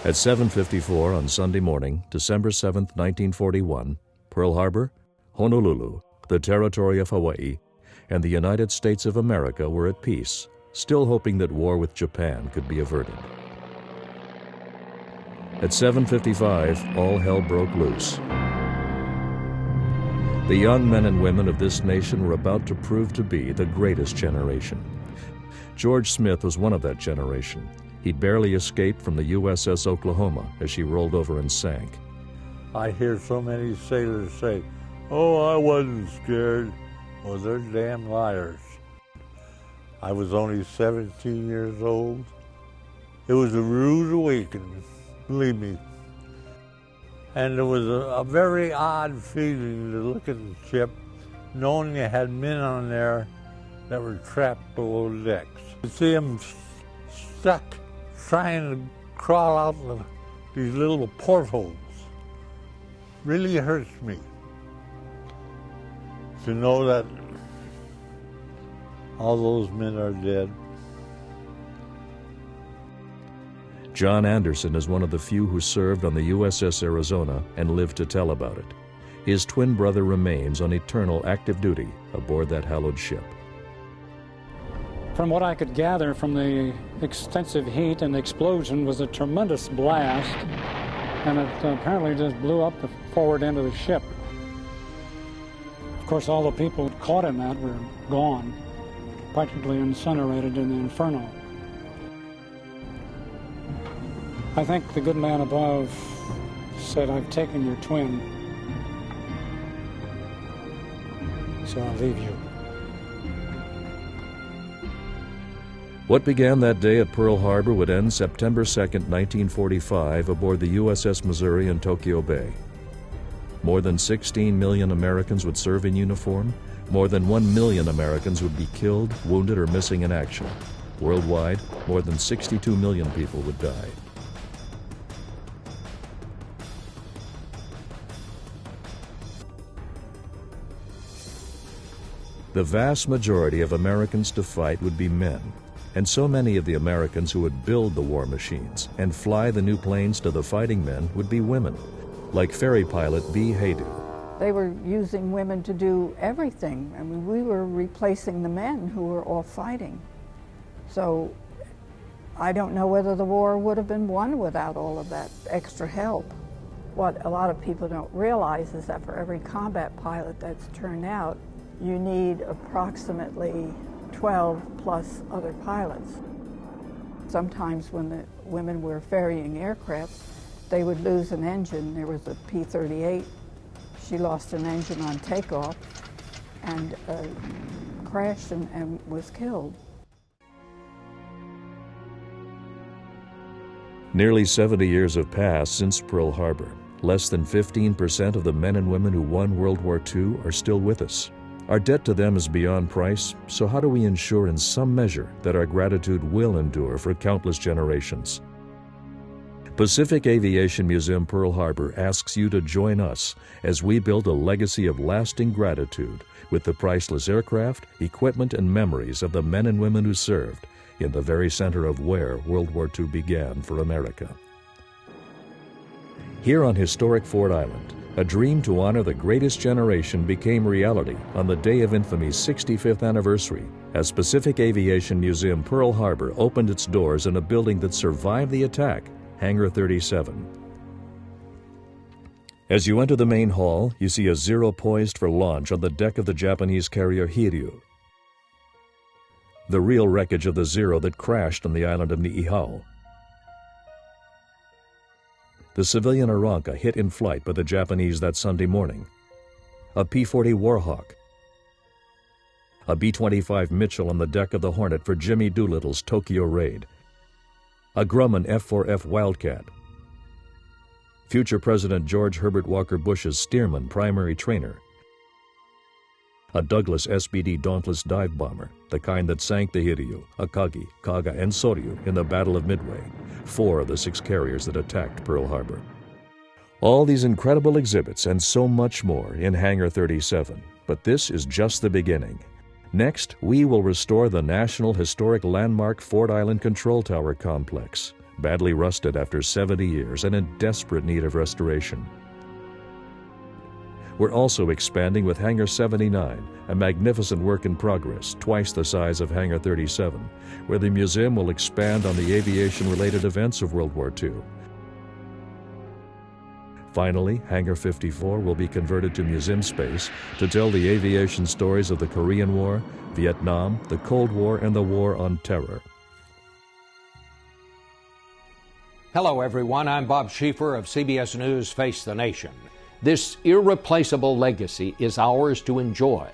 At 7:54 on Sunday morning, December 7, 1941, Pearl Harbor, Honolulu, the territory of Hawaii, and the United States of America were at peace, still hoping that war with Japan could be averted. At 7:55, all hell broke loose. The young men and women of this nation were about to prove to be the greatest generation. George Smith was one of that generation. He'd barely escaped from the USS Oklahoma as she rolled over and sank. I hear so many sailors say, "Oh, I wasn't scared." Well, they're damn liars. I was only 17 years old. It was a rude awakening, believe me. And it was a very odd feeling to look at the ship, knowing you had men on there that were trapped below decks. To see them stuck trying to crawl out of these little portholes really hurts me. To know that all those men are dead. John Anderson is one of the few who served on the USS Arizona and lived to tell about it. His twin brother remains on eternal active duty aboard that hallowed ship. From what I could gather from the extensive heat and the explosion was a tremendous blast, and it apparently just blew up the forward end of the ship. Of course, all the people caught in that were gone, practically incinerated in the inferno. I think the good man above said, "I've taken your twin, so I'll leave you." What began that day at Pearl Harbor would end September 2, 1945, aboard the USS Missouri in Tokyo Bay. More than 16 million Americans would serve in uniform. More than 1 million Americans would be killed, wounded, or missing in action. Worldwide, more than 62 million people would die. The vast majority of Americans to fight would be men, and so many of the Americans who would build the war machines and fly the new planes to the fighting men would be women, like ferry pilot Bee Haydu. They were using women to do everything. I mean, we were replacing the men who were all fighting. So I don't know whether the war would have been won without all of that extra help. What a lot of people don't realize is that for every combat pilot that's turned out, you need approximately 12 plus other pilots. Sometimes when the women were ferrying aircraft, they would lose an engine. There was a P-38. She lost an engine on takeoff and crashed and was killed. Nearly 70 years have passed since Pearl Harbor. Less than 15% of the men and women who won World War II are still with us. Our debt to them is beyond price, so how do we ensure in some measure that our gratitude will endure for countless generations? Pacific Aviation Museum Pearl Harbor asks you to join us as we build a legacy of lasting gratitude with the priceless aircraft, equipment, and memories of the men and women who served in the very center of where World War II began for America. Here on historic Ford Island, a dream to honor the greatest generation became reality on the day of infamy's 65th anniversary as Pacific Aviation Museum Pearl Harbor opened its doors in a building that survived the attack, Hangar 37. As you enter the main hall, you see a Zero poised for launch on the deck of the Japanese carrier Hiryu, the real wreckage of the Zero that crashed on the island of Niihau. The civilian Aranca hit in flight by the Japanese that Sunday morning. A P-40 Warhawk. A B-25 Mitchell on the deck of the Hornet for Jimmy Doolittle's Tokyo raid. A Grumman F-4F Wildcat. Future President George Herbert Walker Bush's Stearman primary trainer. A Douglas SBD Dauntless dive bomber, the kind that sank the Hiryu, Akagi, Kaga, and Soryu in the Battle of Midway, 4 of the 6 carriers that attacked Pearl Harbor. All these incredible exhibits and so much more in Hangar 37, but this is just the beginning. Next, we will restore the National Historic Landmark Ford Island Control Tower Complex, badly rusted after 70 years and in desperate need of restoration. We're also expanding with Hangar 79, a magnificent work in progress, twice the size of Hangar 37, where the museum will expand on the aviation-related events of World War II. Finally, Hangar 54 will be converted to museum space to tell the aviation stories of the Korean War, Vietnam, the Cold War, and the War on Terror. Hello, everyone. I'm Bob Schieffer of CBS News Face the Nation. This irreplaceable legacy is ours to enjoy,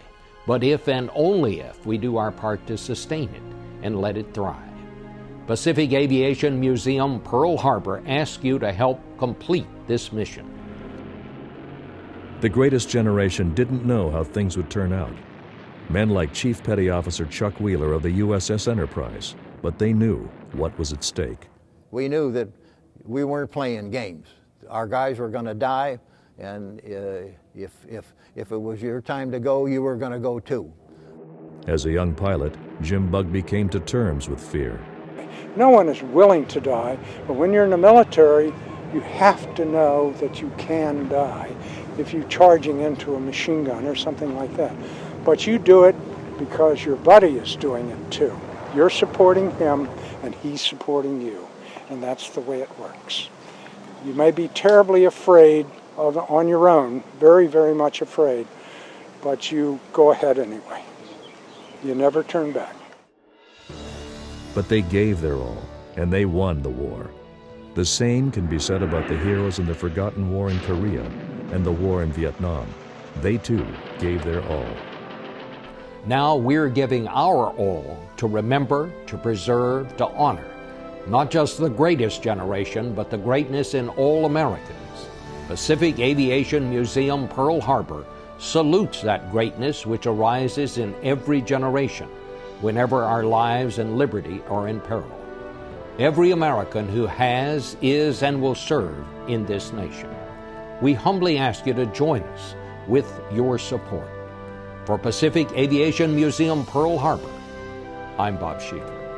but if and only if we do our part to sustain it and let it thrive. Pacific Aviation Museum Pearl Harbor asks you to help complete this mission. The greatest generation didn't know how things would turn out. Men like Chief Petty Officer Chuck Wheeler of the USS Enterprise, but they knew what was at stake. We knew that we weren't playing games. Our guys were going to die, and if it was your time to go, you were going to go too. As a young pilot, Jim Bugbee came to terms with fear. No one is willing to die, but when you're in the military, you have to know that you can die if you're charging into a machine gun or something like that. But you do it because your buddy is doing it too. You're supporting him and he's supporting you, and that's the way it works. You may be terribly afraid on your own, very, very much afraid, but you go ahead anyway. You never turn back. But they gave their all, and they won the war. The same can be said about the heroes in the forgotten war in Korea and the war in Vietnam. They too gave their all. Now we're giving our all to remember, to preserve, to honor, not just the greatest generation, but the greatness in all Americans. Pacific Aviation Museum Pearl Harbor salutes that greatness which arises in every generation, whenever our lives and liberty are in peril. Every American who has, is, and will serve in this nation. We humbly ask you to join us with your support. For Pacific Aviation Museum Pearl Harbor, I'm Bob Schieffer.